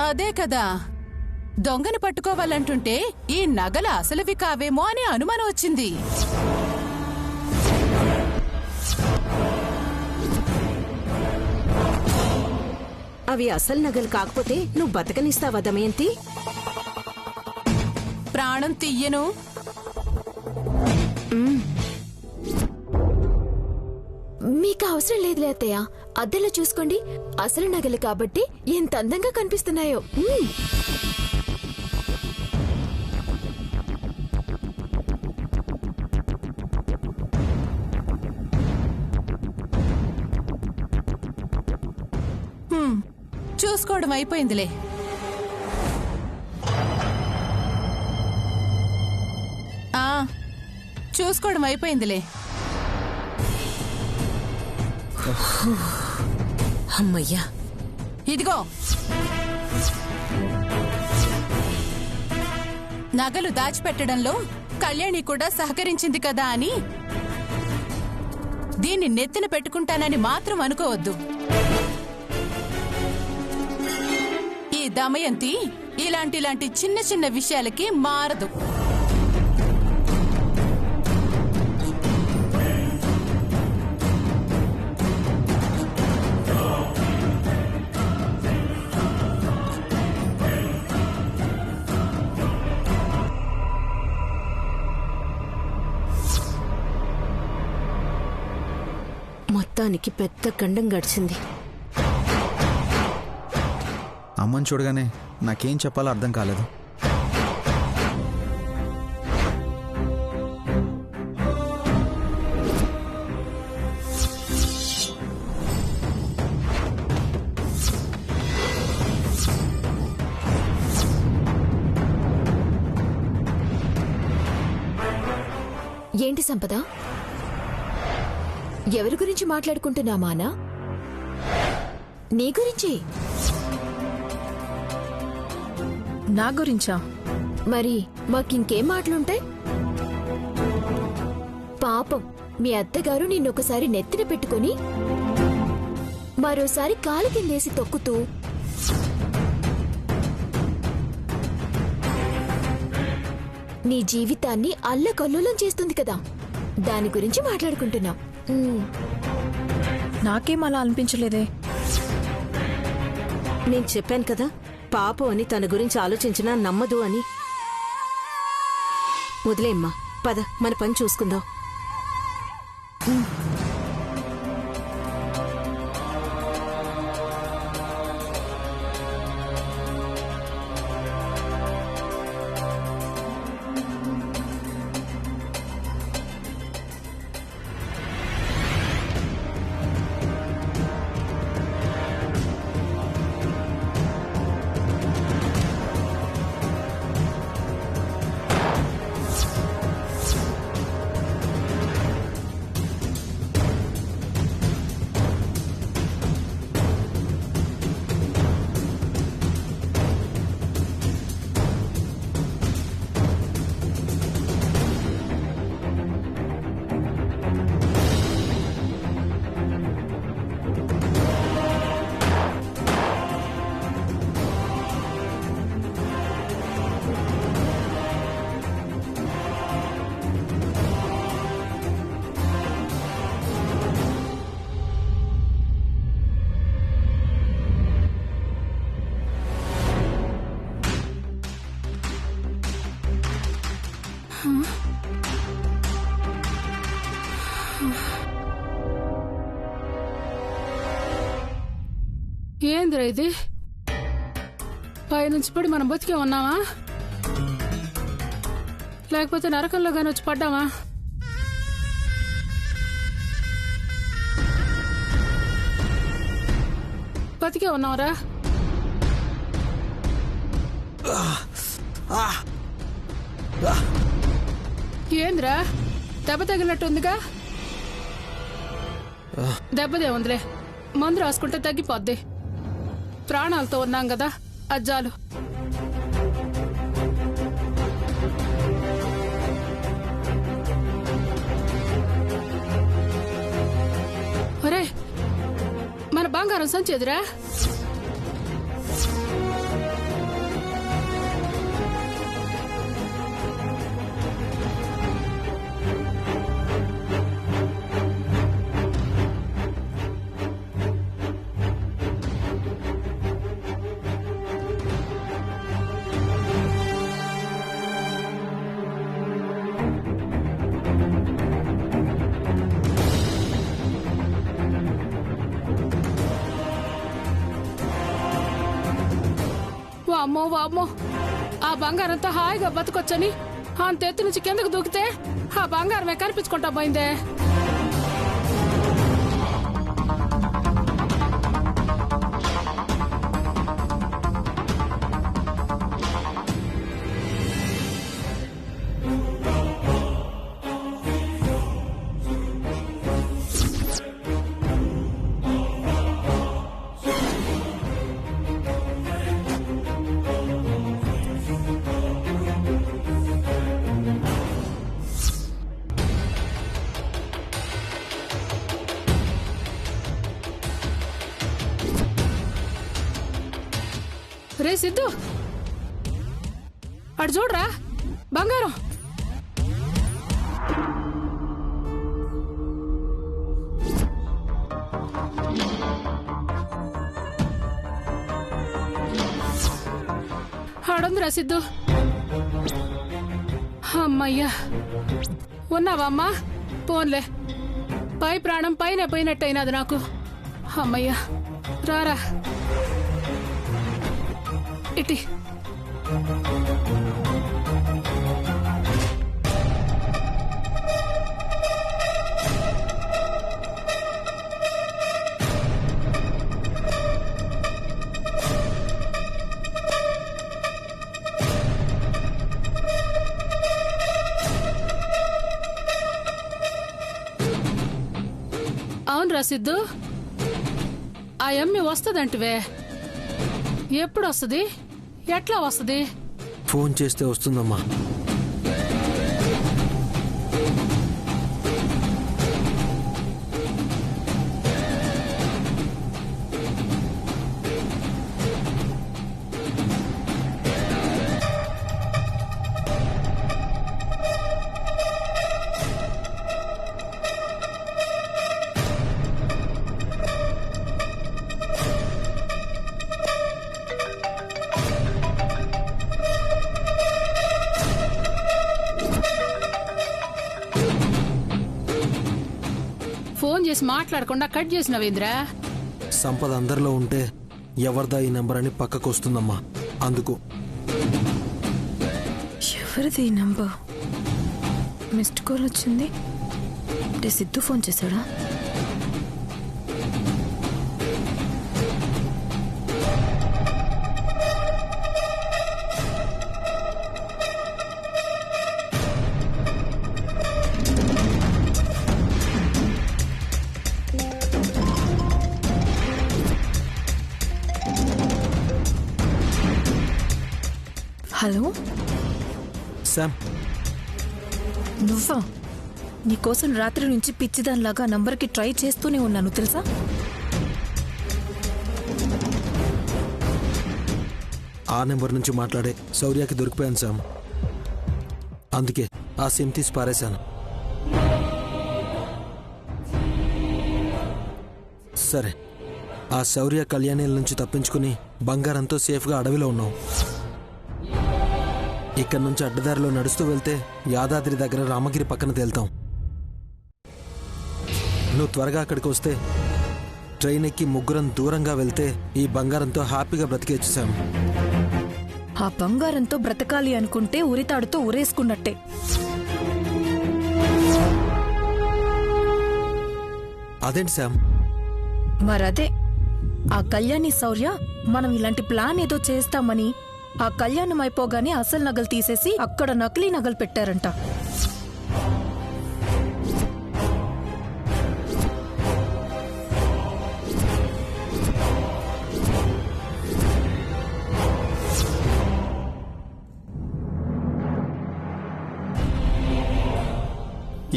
అదే కదా, దొంగని పట్టుకోవాలంటుంటే ఈ నగల అసలువి కావేమో అని అనుమానం వచ్చింది. అవి అసలు నగలు కాకపోతే నువ్వు బతకనిస్తావా దమయంతి? ప్రాణం తీయను. మీకు అవసరం లేదులే అత్తయ్య, అద్దెలో చూసుకోండి. అసలు నగలు కాబట్టి ఎంత అందంగా కనిపిస్తున్నాయో. చూసుకోవడం అయిపోయిందిలే. చూసుకోవడం అయిపోయిందిలే. అమ్మయ్యా, ఇదిగో నగలు దాచిపెట్టడంలో కళ్యాణి కూడా సహకరించింది కదా అని దీన్ని నెత్తిన పెట్టుకుంటానని మాత్రం అనుకోవద్దు. ఈ దమయంతి ఇలాంటి చిన్న చిన్న విషయాలకి మారదు. మొత్తానికి పెద్ద గండం గడిచింది. అమ్మని చూడగానే నాకేం చెప్పాలో అర్థం కాలేదు. ఏంటి సంపద, ఎవరి గురించి మాట్లాడుకుంటున్నామానా? నీ గురించి. నా గురించా? మరి మాకింకేం మాటలుంటాయి? పాపం మీ అత్తగారు నిన్నొకసారి నెత్తిన పెట్టుకుని మరోసారి కాలు కిందేసి తొక్కుతూ నీ జీవితాన్ని అల్లకల్లోలం చేస్తుంది కదా, దాని గురించి మాట్లాడుకుంటున్నాం. నాకేం అలా అనిపించలేదే. నేను చెప్పాను కదా, పాపం అని తన గురించి ఆలోచించినా నమ్మదు అని. వదిలేమ్మా, పద మన పని చూసుకుందాం. ఏందిరా ఇది? పైనుంచి పడి మనం బతికే ఉన్నామా, లేకపోతే నరకంలో గాని వచ్చి పడ్డామా? బతికే ఉన్నావురా. ఏంద్రా, దెబ్బ తగిలినట్టుందిగా? దెబ్బదే ఉందిలే, మందు రాసుకుంటే తగ్గిపోద్ది. ప్రాణాలతో ఉన్నాం కదా, అజ్జాలు. ఒరే, మన బంగారం సంచేదిరా. వామ్మో వామ్మో, ఆ బంగారంతో హాయిగా బతకొచ్చని అంత ఎత్తు నుంచి కిందకు దూకితే ఆ బంగారమే కనిపించుకుంటా పోయిందే. రే సిద్ధు, అటు చూడరా బంగారం. ఆడుందిరా సిద్ధు. అమ్మయ్యా, ఉన్నావా అమ్మా? పోన్లే, పై ప్రాణం పైన పోయినట్టయినది నాకు. అమ్మయ్యా, రారా ఇటీ. అవునరా సిద్ధు, ఆ అమ్మి వస్తుందంటివే, ఎప్పుడు వస్తుంది, ఎట్లా వస్తుంది? ఫోన్ చేస్తే వస్తుందమ్మా. ఫోన్ చేసి మాట్లాడకుండా కట్ చేసినవేంద్రా? సంపద అందరిలో ఉంటే ఎవరిదా ఈ నెంబర్ అని పక్కకు వస్తుందమ్మా, అందుకు. ఎవరిది ఈ నంబర్? మిస్డ్ కాల్ వచ్చింది. అంటే సిద్ధు ఫోన్ చేశాడా? హలో శామ్, నువ్వా? నీకోసం రాత్రి నుంచి పిచ్చిదానిలాగా నంబర్కి ట్రై చేస్తూనే ఉన్నాను తెలుసా? ఆ నెంబర్ నుంచి మాట్లాడే శౌర్యకి దొరికిపోయాను శామ్. అందుకే ఆ సిమ్ తీసి పారేశాను. సరే, ఆ శౌర్య కళ్యాణీల నుంచి తప్పించుకుని బంగారంతో సేఫ్గా అడవిలో ఉన్నాం. ఇక్కడ నుంచి అడ్డదారిలో నడుస్తూ వెళ్తే యాదాద్రి దగ్గర రామగిరి పక్కన తేలుతాం. నువ్వు త్వరగా అక్కడికి వస్తే ట్రైన్ ఎక్కి ముగ్గురం దూరంగా వెళ్తే ఈ బంగారంతో హ్యాపీగా బ్రతికేచ్చాం. ఆ బంగారంతో బ్రతకాలి అనుకుంటే ఉరితాడుతో ఉరేసుకున్నట్టే. అదేంటి శామ్? మరదే, ఆ కళ్యాణి శౌర్య మనం ఇలాంటి ప్లాన్ ఏదో చేస్తామని ఆ కళ్యాణం అయిపోగానే అసలు నగలు తీసేసి అక్కడ నకిలీ నగలు పెట్టారంట.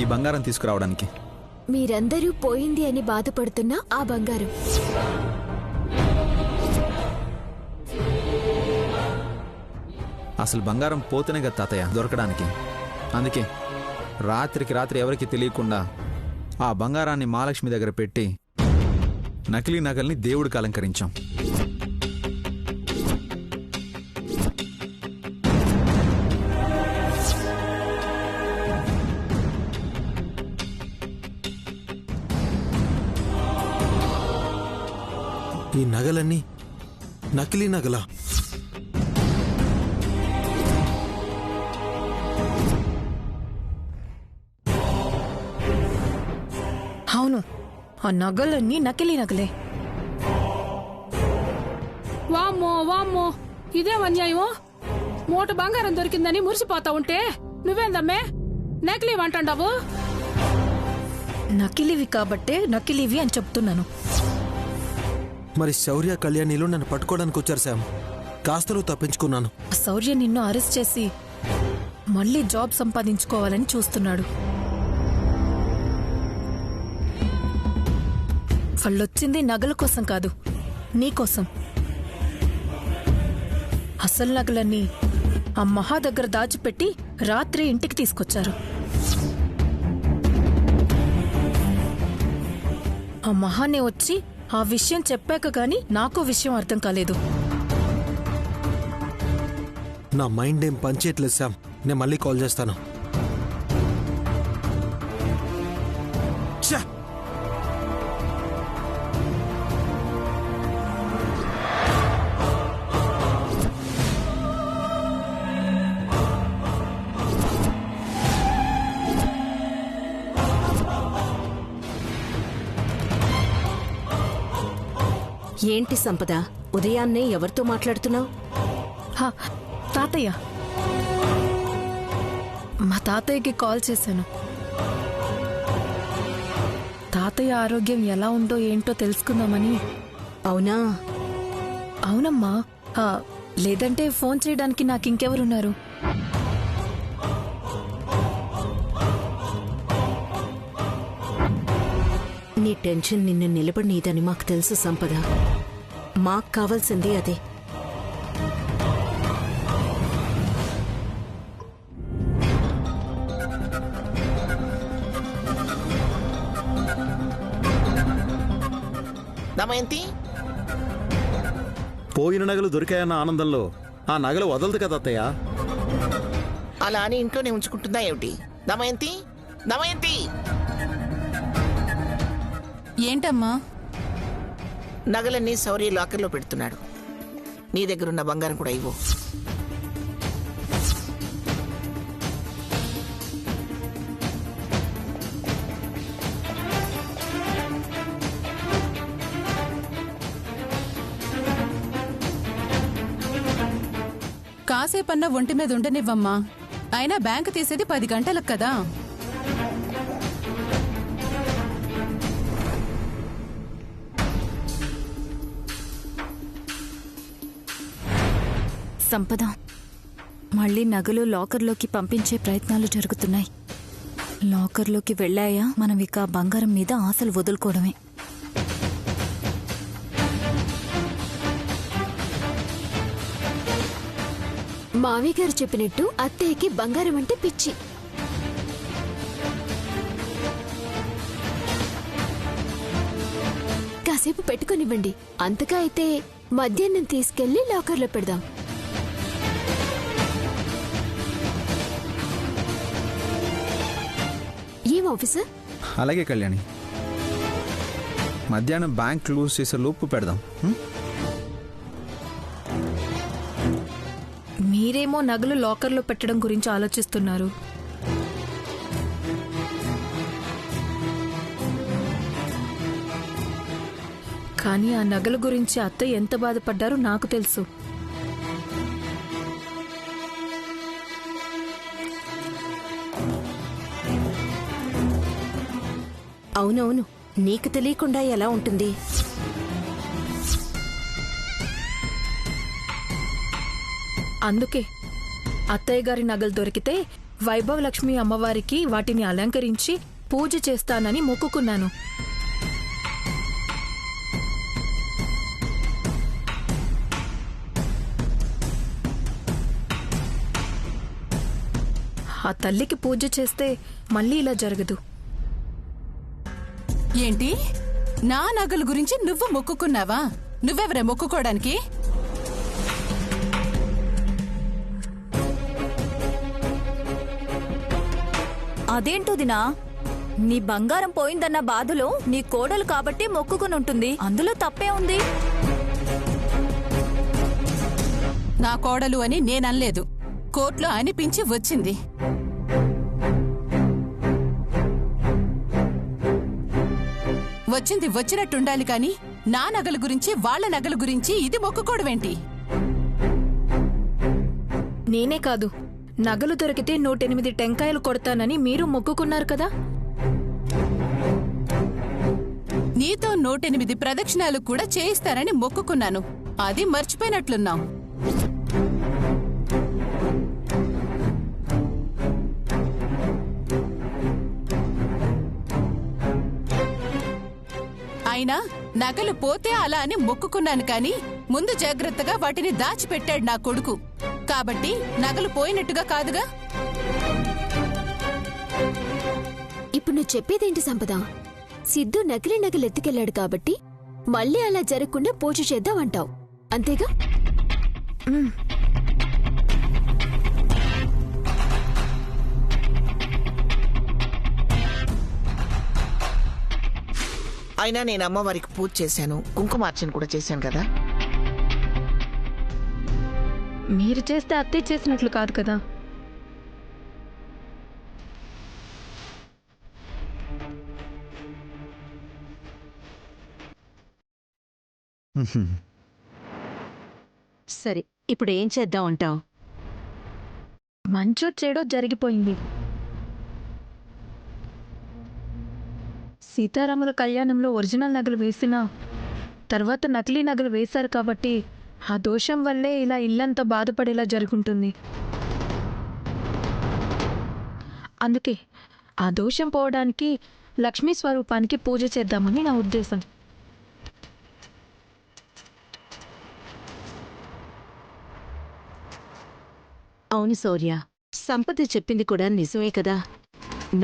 ఈ బంగారం తీసుకురావడానికి మీరందరూ పోయింది అని బాధపడుతున్న ఆ బంగారం. అసలు బంగారం పోతేనే కదా తాతయ్య దొరకడానికి. అందుకే రాత్రికి రాత్రి ఎవరికి తెలియకుండా ఆ బంగారాన్ని మహాలక్ష్మి దగ్గర పెట్టి నకిలీ నగల్ని దేవుడికి అలంకరించాం. ఈ నగలన్నీ నకిలీ నగలా? అవును, ఆ నగలన్నీ నకిలీ నగలే. వామ్మో వామ్మో, ఇదేం అన్యాయమో! మూట బంగారం దొరికిందని మురిసిపోతా ఉంటే నువ్వేందమ్మే నకిలీ అంటాండావు? నకిలీవి కాబట్టే నకిలీవి అని చెప్తున్నాను. మరి శౌర్య కళ్యాణిలు నన్ను పట్టుకోవడానికి వచ్చారు శామ్. కాస్తలో తప్పించుకున్నాను. శౌర్య నిన్ను అరెస్ట్ చేసి మళ్ళీ జాబ్ సంపాదించుకోవాలని చూస్తున్నాడు. వాళ్ళొచ్చింది నగల కోసం కాదు, నీకోసం. అసలు నగలన్నీ ఆ మహా దగ్గర దాచిపెట్టి రాత్రి ఇంటికి తీసుకొచ్చారు. ఆ మహానే వచ్చి ఆ విషయం చెప్పాక గాని నాకు విషయం అర్థం కాలేదు. నా మైండ్ ఏం పనిచేయట్లేదు శామ్. నేను మళ్ళీ కాల్ చేస్తాను. ఏంటి సంపద, ఉదయాన్నే ఎవరితో మాట్లాడుతున్నావు? హా, తాతయ్య. మా తాతయ్యకి కాల్ చేశాను. తాతయ్య ఆరోగ్యం ఎలా ఉందో ఏంటో తెలుసుకుందామని. అవునా? అవునమ్మా. లేదంటే ఫోన్ చేయడానికి నాకింకెవరున్నారు? నీ టెన్షన్ నిన్ను నిలబడినీదని మాకు తెలుసు సంపద. మాకు కావాల్సింది అదే. దమయంతి, పోయిన నగలు దొరికాయన్న ఆనందంలో ఆ నగలు వదలదు కదా అత్తయ్య. అలా అని ఇంట్లోనే ఉంచుకుంటుందా ఏమిటి? దమయంతి, దమయంతి! ఏంటమ్మా? నగలన్నీ శౌర్య లాకర్లో పెడుతున్నాడు. నీ దగ్గరున్న బంగారం కూడా ఇవ్వు. కాసేపన్నా ఒంటి మీద ఉండనివ్వమ్మా. అయినా బ్యాంకు తీసేది 10 గంటలకు కదా. సంపద, మళ్ళీ నగలు లాకర్లోకి పంపించే ప్రయత్నాలు జరుగుతున్నాయి. లాకర్లోకి వెళ్ళాయా మనం ఇక బంగారం మీద ఆశలు వదులుకోవడమే. మావి గారు చెప్పినట్టు అత్తయ్యకి బంగారం అంటే పిచ్చి. కాసేపు పెట్టుకునివ్వండి. అంతగా అయితే మధ్యాహ్నం తీసుకెళ్లి లాకర్లో పెడదాం. ఏం ఆఫీసర్? అలాగే కళ్యాణి, మధ్యాహ్నం బ్యాంక్ క్లోజ్ చేసే లోపు పెడదాం. మీరేమో నగలు లాకర్లో పెట్టడం గురించి ఆలోచిస్తున్నారు. కానీ ఆ నగల గురించి అత్తయ్య ఎంత బాధపడ్డారో నాకు తెలుసు. అవునవును, నీకు తెలియకుండా ఎలా ఉంటుంది? అందుకే అత్తయ్య గారి నగలు దొరికితే వైభవలక్ష్మి అమ్మవారికి వాటిని అలంకరించి పూజ చేస్తానని మొక్కుకున్నాను. ఆ తల్లికి పూజ చేస్తే మళ్ళీ ఇలా జరగదు. ఏంటి? నా నగల గురించి నువ్వు మొక్కుకున్నావా? నువ్వెవరే మొక్కుకోవడానికి? అదేంటోదినా, నీ బంగారం పోయిందన్న బాధలో నీ కోడలు కాబట్టి మొక్కుకుని ఉంటుంది. అందులో తప్పే ఉంది. నా కోడలు అని నేననలేదు, కోర్టులో అనిపించి వచ్చింది. వచ్చింది వచ్చినట్టుండాలి కాని నా నగల గురించి వాళ్ళ నగల గురించి ఇది మొక్కుకోవడమేంటి? నేనే కాదు, నగలు దొరికితే 108 టెంకాయలు కొడతానని మీరు మొక్కుకున్నారు కదా. నీతో 108 ప్రదక్షిణాలు కూడా చేయిస్తానని మొక్కుకున్నాను. అది మర్చిపోయినట్లున్నాం. అయినా నగలు పోతే అలా అని మొక్కుకున్నాను కాని ముందు జాగ్రత్తగా వాటిని దాచిపెట్టాడు నా కొడుకు. కాబట్టి నగలు పోయినట్టుగా కాదుగా. ఇప్పుడు నువ్వు చెప్పేదేంటి సంపద? సిద్ధు నకిలీ నగలు ఎత్తుకెళ్లాడు కాబట్టి మళ్ళీ అలా జరగకుండా పూజ చేద్దాం అంటావు, అంతేగా? అయినా నేను అమ్మవారికి పూజ చేశాను, కుంకుమార్చన కూడా చేశాను కదా. మీరు చేస్తే అత్తయ్య చేసినట్లు కాదు కదా. సరే, ఇప్పుడు ఏం చేద్దాం అంటావు? మంచో చెడో జరిగిపోయింది. సీతారాముల కళ్యాణంలో ఒరిజినల్ నగలు వేసినా తర్వాత నకిలీ నగలు వేశారు కాబట్టి ఆ దోషం వల్లే ఇలా ఇల్లంతా బాధపడేలా జరుగుతుంది. అందుకే ఆ దోషం పోవడానికి లక్ష్మీ స్వరూపానికి పూజ చేద్దామని నా ఉద్దేశం. అవును శౌర్య, సంపద చెప్పింది కూడా నిజమే కదా.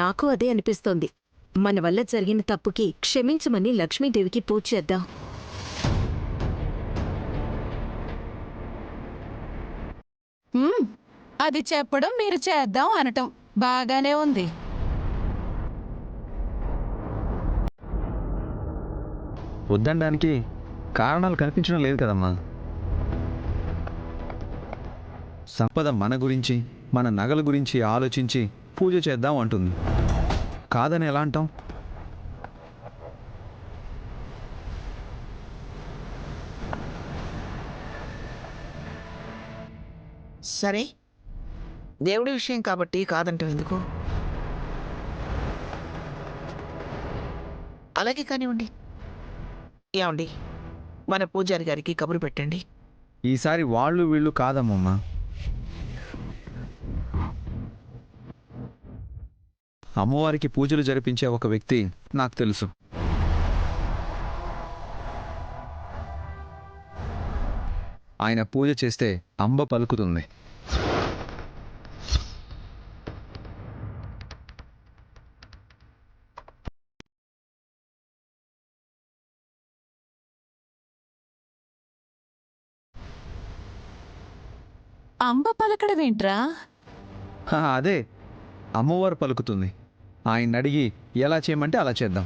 నాకు అదే అనిపిస్తోంది. మన వల్ల జరిగిన తప్పుకి క్షమించమని లక్ష్మీదేవికి పూజ చేద్దాం. అది చెప్పడం మీరు చేద్దాం అనటం బాగానే ఉంది. వద్దనడానికి కారణాలు కనిపించడం లేదు కదమ్మా. సంపద మన గురించి, మన నగల గురించి ఆలోచించి పూజ చేద్దాం అంటుంది. కాదని ఎలా అంటాం? సరే, దేవుడి విషయం కాబట్టి కాదంటాం ఎందుకు? అలాగే కానివ్వండి. ఏమండి, మన పూజారి గారికి కబురు పెట్టండి. ఈసారి వాళ్ళు వీళ్ళు కాదమ్మమ్మా. అమ్మవారికి పూజలు జరిపించే ఒక వ్యక్తి నాకు తెలుసు. ఆయన పూజ చేస్తే అంబ పలుకుతుంది. అంబ పలకడమేంట్రా? అదే, అమ్మవారు పలుకుతుంది. ఆయన అడిగి ఎలా చేయమంటే అలా చేద్దాం.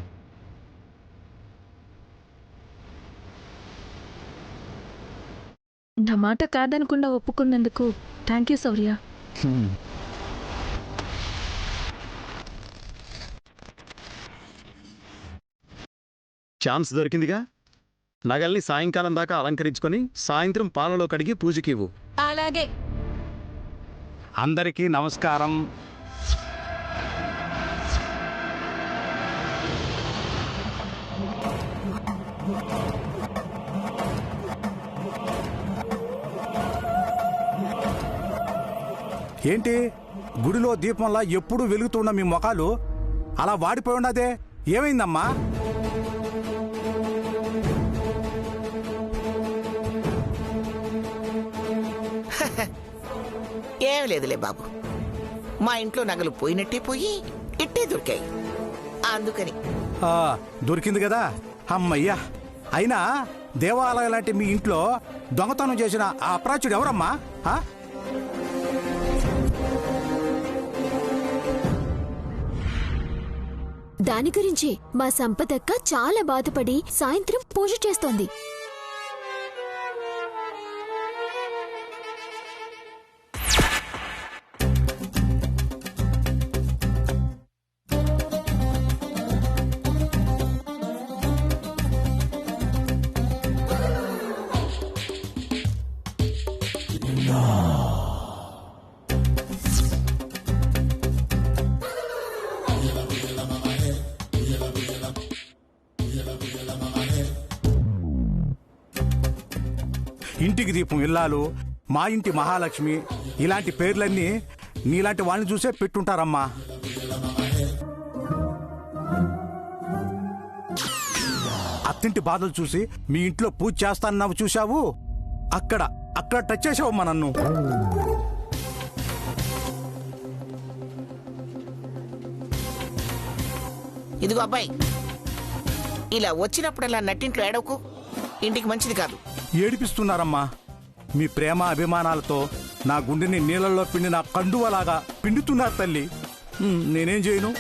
నా మాట కాదనకుండా ఒప్పుకున్నందుకు థ్యాంక్ యూ శౌర్య. ఛాన్స్ దొరికిందిగా. నగల్ని సాయంకాలం దాకా అలంకరించుకొని సాయంత్రం పాలలో కడిగి పూజకి ఇవ్వు. అలాగే. అందరికీ నమస్కారం. ఏంటి గుడిలో దీపంలా ఎప్పుడూ వెలుగుతున్న మీ ముఖాలు అలా వాడిపోయి ఉన్నదే? ఏమైందమ్మా? ఏం లేదులే బాబు, మా ఇంట్లో నగలు పోయినట్టే పోయి ఇట్టే దొరికాయి, అందుకని. దొరికింది కదా, అమ్మయ్యా. అయినా దేవాలయం లాంటి మీ ఇంట్లో దొంగతనం చేసిన ఆ అప్రాచుడు ఎవరమ్మా? దాని గురించి మా సంపదక్క చాలా బాధపడి సాయంత్రం పూజ చేస్తోంది. ఇంటికి దీపం ఇల్లాలు, మా ఇంటి మహాలక్ష్మి, ఇలాంటి పేర్లన్నీ నీలాంటి వాళ్ళని చూసే పెట్టుంటారమ్మా. అత్తింటి బాధలు చూసి మీ ఇంట్లో పూజ చేస్తానన్నావు చూశావు, అక్కడ టచ్ చేసావమ్మా నన్ను. ఇదిగో అబ్బాయి, ఇలా వచ్చినప్పుడల్లా నట్టింట్లో ఏడవకు, ఇంటికి మంచిది కాదు. ఏడిపిస్తున్నారమ్మా. మీ ప్రేమ అభిమానాలతో నా గుండెని నీళ్ళల్లో పిండిన కండువలాగా పిండుతున్నారు తల్లి. నేనేం చేయను?